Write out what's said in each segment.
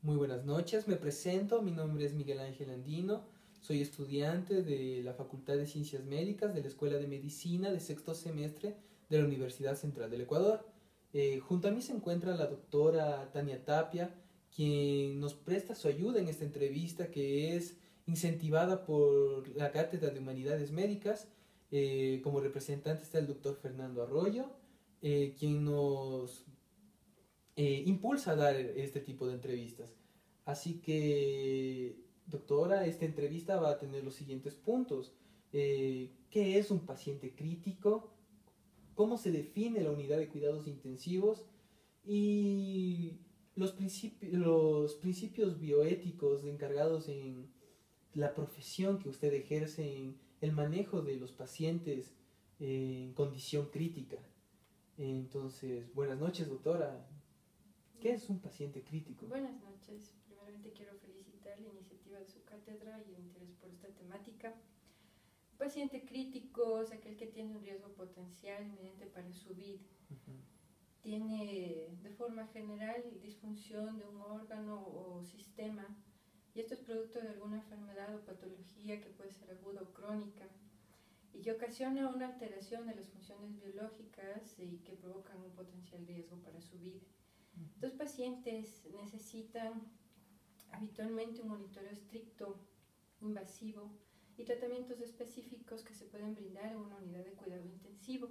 Muy buenas noches, me presento, mi nombre es Miguel Ángel Andino, soy estudiante de la Facultad de Ciencias Médicas de la Escuela de Medicina de sexto semestre de la Universidad Central del Ecuador. Junto a mí se encuentra la doctora Tania Tapia, quien nos presta su ayuda en esta entrevista que es incentivada por la Cátedra de Humanidades Médicas. Como representante está el doctor Fernando Arroyo, quien nos impulsa a dar este tipo de entrevistas. Así que, doctora, esta entrevista va a tener los siguientes puntos. ¿Qué es un paciente crítico? ¿Cómo se define la unidad de cuidados intensivos? Y los principios bioéticos encargados en la profesión que usted ejerce en el manejo de los pacientes en condición crítica. Entonces, buenas noches, doctora. ¿Qué es un paciente crítico? Buenas noches. Primeramente quiero felicitar la iniciativa de su cátedra y el interés por esta temática. Paciente crítico es aquel que tiene un riesgo potencial inminente para su vida. Tiene de forma general disfunción de un órgano o sistema, y esto es producto de alguna enfermedad o patología que puede ser aguda o crónica y que ocasiona una alteración de las funciones biológicas y que provocan un potencial riesgo para su vida. Estos pacientes necesitan habitualmente un monitoreo estricto, invasivo y tratamientos específicos que se pueden brindar en una unidad de cuidado intensivo.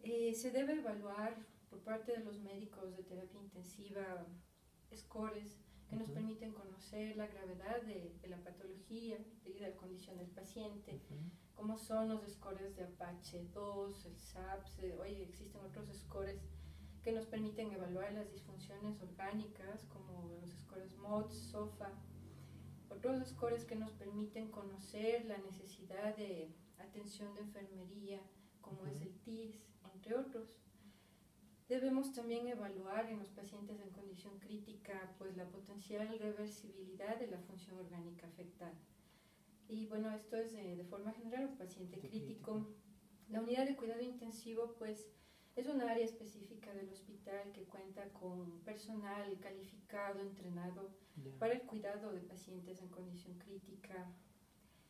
Se debe evaluar por parte de los médicos de terapia intensiva scores que nos permiten conocer la gravedad de la patología y de la condición del paciente, como son los scores de Apache 2, el SAPS, hoy existen otros scores que nos permiten evaluar las disfunciones orgánicas, como los scores MODS, SOFA, otros scores que nos permiten conocer la necesidad de atención de enfermería, como es el TIS, entre otros. Debemos también evaluar en los pacientes en condición crítica pues la potencial reversibilidad de la función orgánica afectada. Y bueno, esto es de forma general un paciente crítico. La unidad de cuidado intensivo pues es una área específica del hospital que cuenta con personal calificado, entrenado para el cuidado de pacientes en condición crítica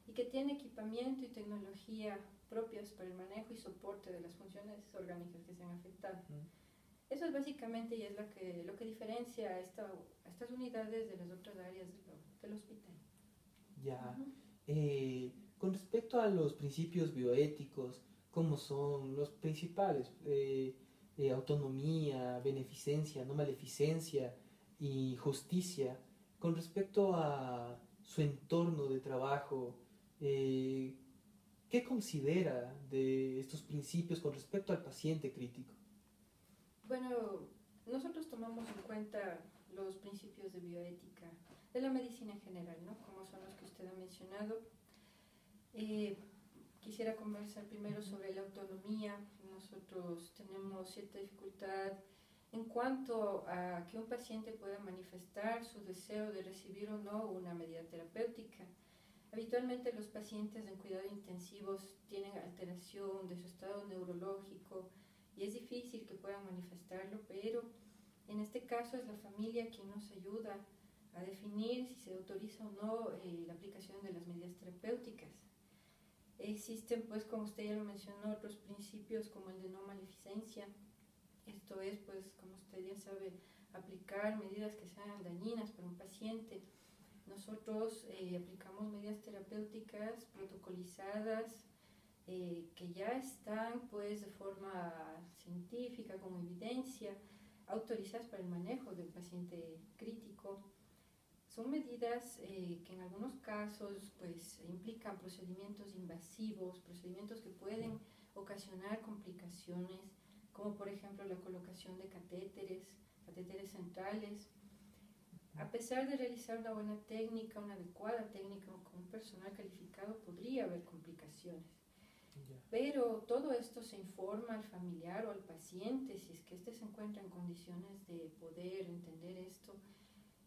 y que tiene equipamiento y tecnología propias para el manejo y soporte de las funciones orgánicas que se han afectado. Eso es básicamente y es lo que diferencia a estas unidades de las otras áreas del hospital. Ya. Con respecto a los principios bioéticos, ¿cómo son los principales? Autonomía, beneficencia, no maleficencia y justicia. Con respecto a su entorno de trabajo, eh, ¿qué considera de estos principios con respecto al paciente crítico? Bueno, nosotros tomamos en cuenta los principios de bioética de la medicina en general, ¿no? Como son los que usted ha mencionado. Quisiera conversar primero sobre la autonomía. Nosotros tenemos cierta dificultad en cuanto a que un paciente pueda manifestar su deseo de recibir o no una medida terapéutica. Habitualmente los pacientes en cuidado intensivos tienen alteración de su estado neurológico y es difícil que puedan manifestarlo, pero en este caso es la familia quien nos ayuda a definir si se autoriza o no la aplicación de las medidas terapéuticas. Existen, pues, como usted ya lo mencionó, otros principios como el de no maleficencia. Esto es, pues, como usted ya sabe, aplicar medidas que sean dañinas para un paciente. Nosotros aplicamos medidas terapéuticas protocolizadas que ya están, pues, de forma científica, con evidencia, autorizadas para el manejo del paciente crítico. Son medidas que en algunos casos pues, implican procedimientos invasivos, procedimientos que pueden ocasionar complicaciones, como por ejemplo la colocación de catéteres centrales. A pesar de realizar una buena técnica, una adecuada técnica con un personal calificado, podría haber complicaciones. Pero todo esto se informa al familiar o al paciente si es que éste se encuentra en condiciones de poder entender esto,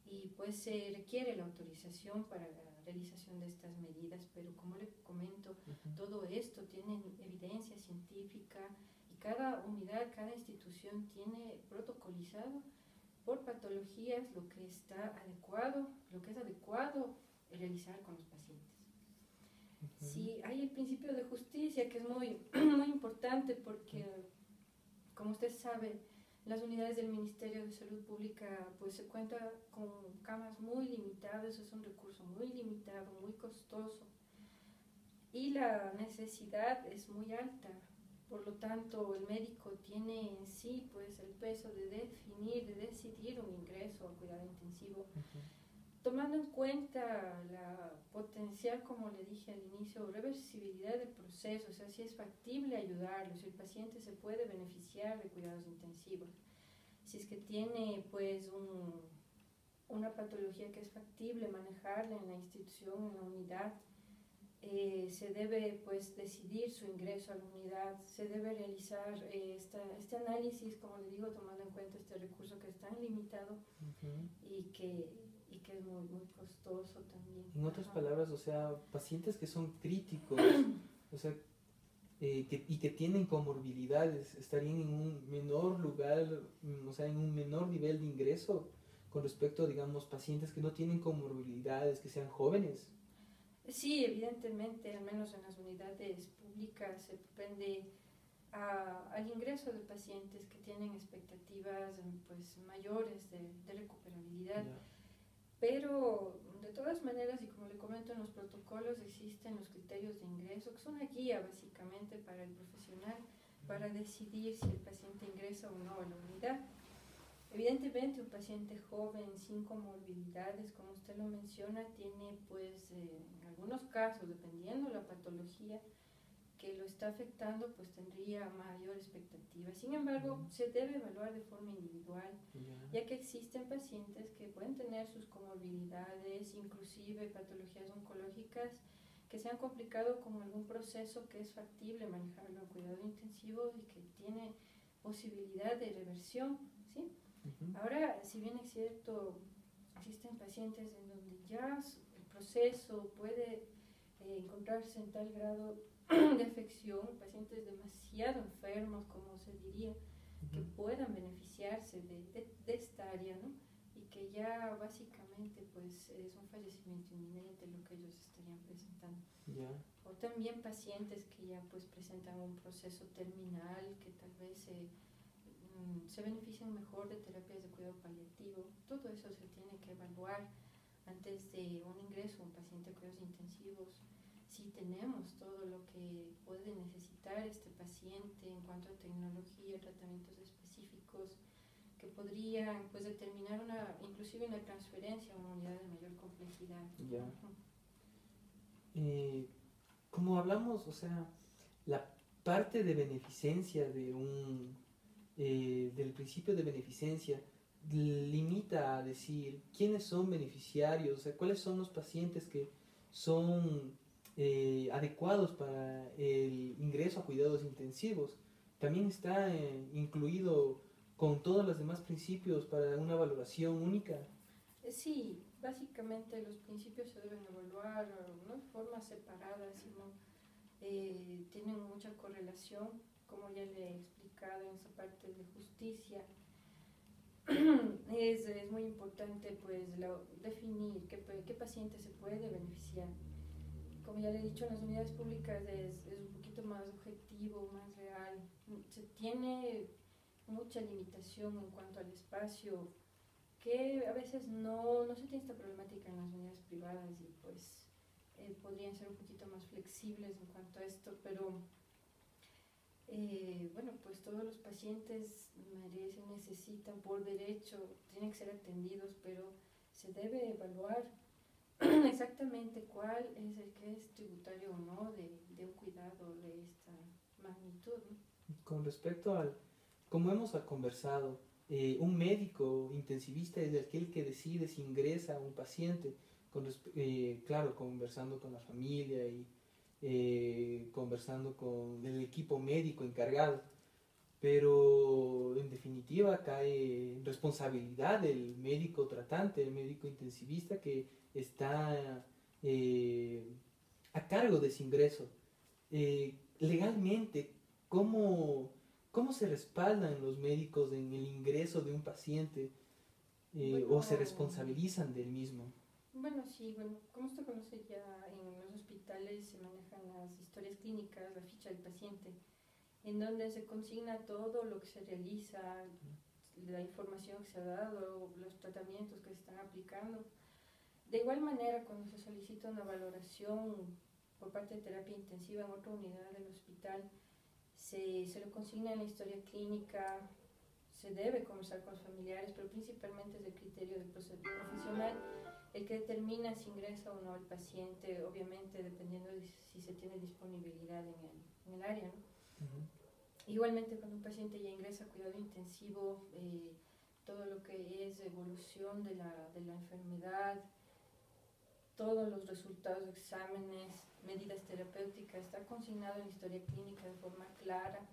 y pues se requiere la autorización para la realización de estas medidas, pero como le comento, todo esto tiene evidencia científica y cada unidad, cada institución tiene protocolizado por patologías lo que está adecuado, lo que es adecuado realizar con los pacientes. Sí, hay el principio de justicia que es muy, muy importante porque, como usted sabe, las unidades del Ministerio de Salud Pública pues se cuenta con camas muy limitadas, es un recurso muy limitado, muy costoso y la necesidad es muy alta. Por lo tanto, el médico tiene en sí pues el peso de definir, de decidir un ingreso a cuidado intensivo, tomando en cuenta la potencial, como le dije al inicio, reversibilidad del proceso, o sea, si es factible ayudarlo, si el paciente se puede beneficiar de cuidados intensivos, si es que tiene pues una patología que es factible manejarla en la institución, en la unidad, se debe pues decidir su ingreso a la unidad, se debe realizar este análisis, como le digo, tomando en cuenta este recurso que es tan limitado y que es muy, muy costoso también. En otras palabras, o sea, pacientes que son críticos, o sea, y que tienen comorbilidades, estarían en un menor lugar, o sea, en un menor nivel de ingreso con respecto, digamos, pacientes que no tienen comorbilidades, que sean jóvenes. Sí, evidentemente, al menos en las unidades públicas se propende al ingreso de pacientes que tienen expectativas pues, mayores de recuperabilidad. Yeah. Pero de todas maneras, y como le comento, en los protocolos existen los criterios de ingreso, que son una guía básicamente para el profesional para decidir si el paciente ingresa o no a la unidad. Evidentemente, un paciente joven sin comorbilidades, como usted lo menciona, tiene pues en algunos casos, dependiendo de la patología que lo está afectando, pues tendría mayor expectativa. Sin embargo, se debe evaluar de forma individual, ya que existen pacientes que pueden tener sus comorbilidades, inclusive patologías oncológicas que se han complicado con algún proceso que es factible manejarlo en cuidado intensivo y que tiene posibilidad de reversión, ¿sí? Ahora, si bien es cierto, existen pacientes en donde ya el proceso puede encontrarse en tal grado de afección, pacientes demasiado enfermos, como se diría, que puedan beneficiarse de esta área, ¿no? Y que ya básicamente pues es un fallecimiento inminente lo que ellos estarían presentando. O también pacientes que ya pues presentan un proceso terminal, que tal vez se benefician mejor de terapias de cuidado paliativo. Todo eso se tiene que evaluar antes de un ingreso a un paciente de cuidados intensivos. Si tenemos todo lo que puede necesitar este paciente en cuanto a tecnología, tratamientos específicos que podrían pues determinar inclusive una transferencia a una unidad de mayor complejidad. Ya. Como hablamos, o sea, la parte de beneficencia del principio de beneficencia limita a decir quiénes son beneficiarios, o sea, cuáles son los pacientes que son adecuados para el ingreso a cuidados intensivos. También está incluido con todos los demás principios para una valoración única. Sí, básicamente los principios se deben evaluar no de forma separada, sino tienen mucha correlación, como ya le he explicado en esa parte de justicia. Es muy importante pues definir qué paciente se puede beneficiar. Como ya le he dicho, en las unidades públicas es un poquito más objetivo, más real. Se tiene mucha limitación en cuanto al espacio, que a veces no se tiene esta problemática en las unidades privadas y pues podrían ser un poquito más flexibles en cuanto a esto, pero bueno, pues todos los pacientes merecen, necesitan por derecho, tienen que ser atendidos, pero se debe evaluar exactamente cuál es el que es tributario o no de un cuidado de esta magnitud, ¿no? Con respecto al, como hemos conversado, un médico intensivista es aquel que decide si ingresa a un paciente, claro, conversando con la familia y conversando con el equipo médico encargado, pero en definitiva cae responsabilidad del médico tratante, el médico intensivista que está a cargo de ese ingreso. Legalmente, ¿cómo se respaldan los médicos en el ingreso de un paciente? o se Bueno, responsabilizan del mismo. bueno, sí, bueno, como usted conoce ya en los hospitales se manejan las historias clínicas, la ficha del paciente, en donde se consigna todo lo que se realiza, la información que se ha dado, los tratamientos que se están aplicando. De igual manera, cuando se solicita una valoración por parte de terapia intensiva en otra unidad del hospital, se lo consigna en la historia clínica, se debe conversar con los familiares, pero principalmente es el criterio del profesional el que determina si ingresa o no el paciente, obviamente dependiendo de si se tiene disponibilidad en el área, ¿no? Ujú. Igualmente, cuando un paciente ya ingresa a cuidado intensivo, todo lo que es evolución de la enfermedad, todos los resultados de exámenes, medidas terapéuticas, está consignado en la historia clínica de forma clara.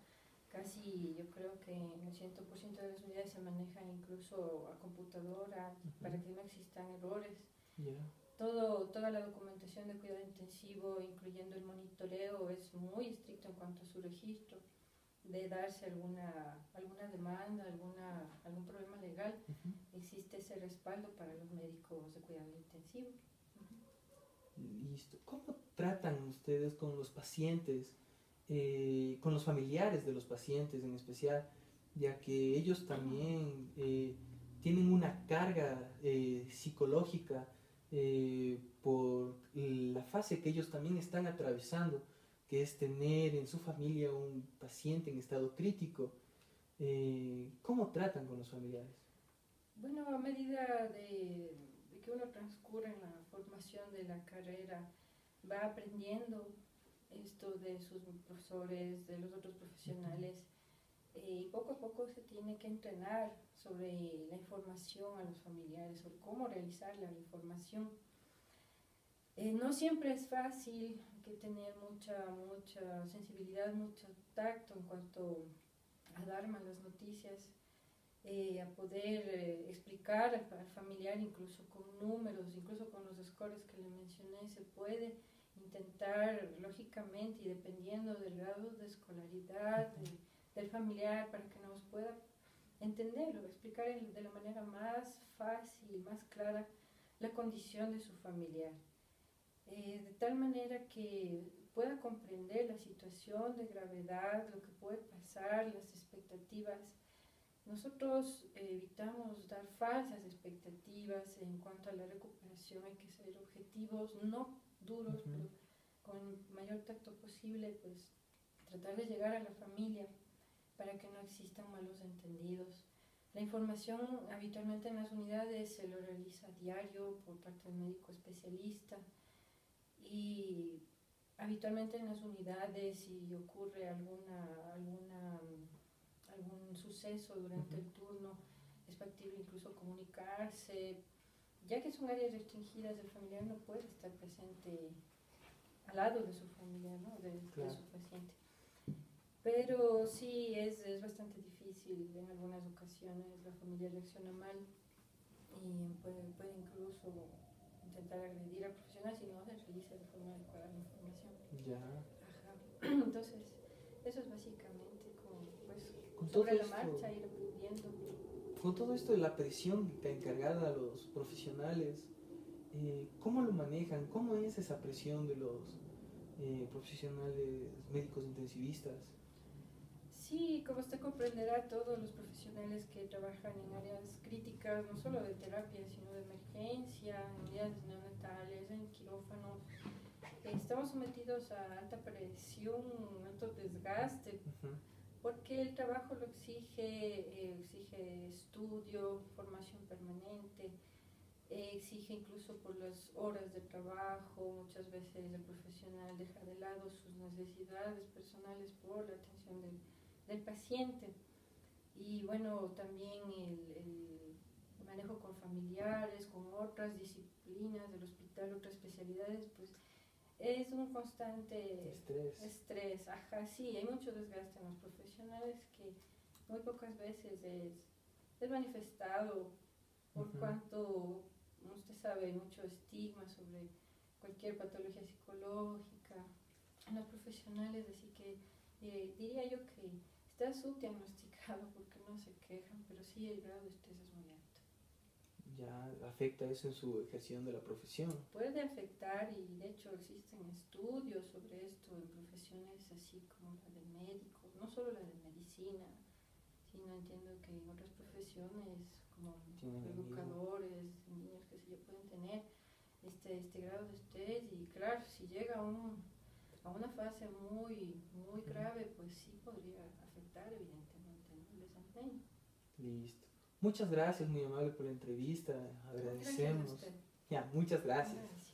Casi yo creo que en el 100% de las unidades se maneja incluso a computadora para que no existan errores. Yeah. Toda la documentación de cuidado intensivo, incluyendo el monitoreo, es muy estricto en cuanto a su registro. De darse alguna demanda, algún problema legal, existe ese respaldo para los médicos de cuidado intensivo. Listo. ¿Cómo tratan ustedes con los pacientes, con los familiares de los pacientes en especial, ya que ellos también tienen una carga psicológica por la fase que ellos también están atravesando, que es tener en su familia un paciente en estado crítico? ¿Cómo tratan con los familiares? Bueno, a medida de que uno transcurre en la formación de la carrera, va aprendiendo esto de sus profesores, de los otros profesionales, y poco a poco se tiene que entrenar sobre la información a los familiares, sobre cómo realizar la información. No siempre es fácil, hay que tener mucha sensibilidad, mucho tacto en cuanto a dar malas noticias, a poder explicar al familiar, incluso con números, incluso con los scores que le mencioné, se puede intentar, lógicamente, y dependiendo del grado de escolaridad del familiar, para que nos pueda entenderlo, explicar de la manera más fácil, más clara, la condición de su familiar. De tal manera que pueda comprender la situación de gravedad, lo que puede pasar, las expectativas. Nosotros evitamos dar falsas expectativas en cuanto a la recuperación, hay que ser objetivos, no duros, pero con el mayor tacto posible, pues tratar de llegar a la familia para que no existan malos entendidos. La información habitualmente en las unidades se lo realiza a diario por parte del médico especialista, y habitualmente en las unidades, si ocurre algún suceso durante el turno, es factible incluso comunicarse, ya que son áreas restringidas, el familiar no puede estar presente al lado de su familia, ¿no? de su paciente. Pero sí, es bastante difícil en algunas ocasiones, la familia reacciona mal y puede incluso intentar agredir al profesional si no se realiza de forma adecuada la información. Ya. Ajá. Entonces, eso es básicamente como, pues, Con sobre la todo marcha ir aprendiendo. Con todo esto de la presión que encargada a los profesionales, ¿cómo lo manejan? ¿Cómo es esa presión de los profesionales médicos intensivistas? Sí, como usted comprenderá, todos los profesionales que trabajan en áreas críticas, no solo de terapia, sino de emergencia, en unidades neonatales, en quirófanos, estamos sometidos a alta presión, alto desgaste, porque el trabajo lo exige estudio, formación permanente, exige incluso por las horas de trabajo, muchas veces el profesional deja de lado sus necesidades personales por la atención del paciente. Y bueno, también el manejo con familiares, con otras disciplinas del hospital, otras especialidades, pues es un constante estrés. Ajá, sí, hay mucho desgaste en los profesionales que muy pocas veces es manifestado, por cuanto usted sabe, hay mucho estigma sobre cualquier patología psicológica en los profesionales, así que diría yo que está subdiagnosticado porque no se quejan, pero sí el grado de estrés es muy alto. ya afecta eso en su ejercicio de la profesión. Puede afectar y de hecho existen estudios sobre esto en profesiones así como la del médico, no solo la de medicina, sino entiendo que en otras profesiones como educadores, niños que se pueden tener este grado de estrés y claro, si llega a una fase muy grave, pues sí podría afectar evidentemente el desempeño. Listo. Muchas gracias, muy amable por la entrevista, agradecemos. Gracias a usted. Ya, muchas gracias. Gracias.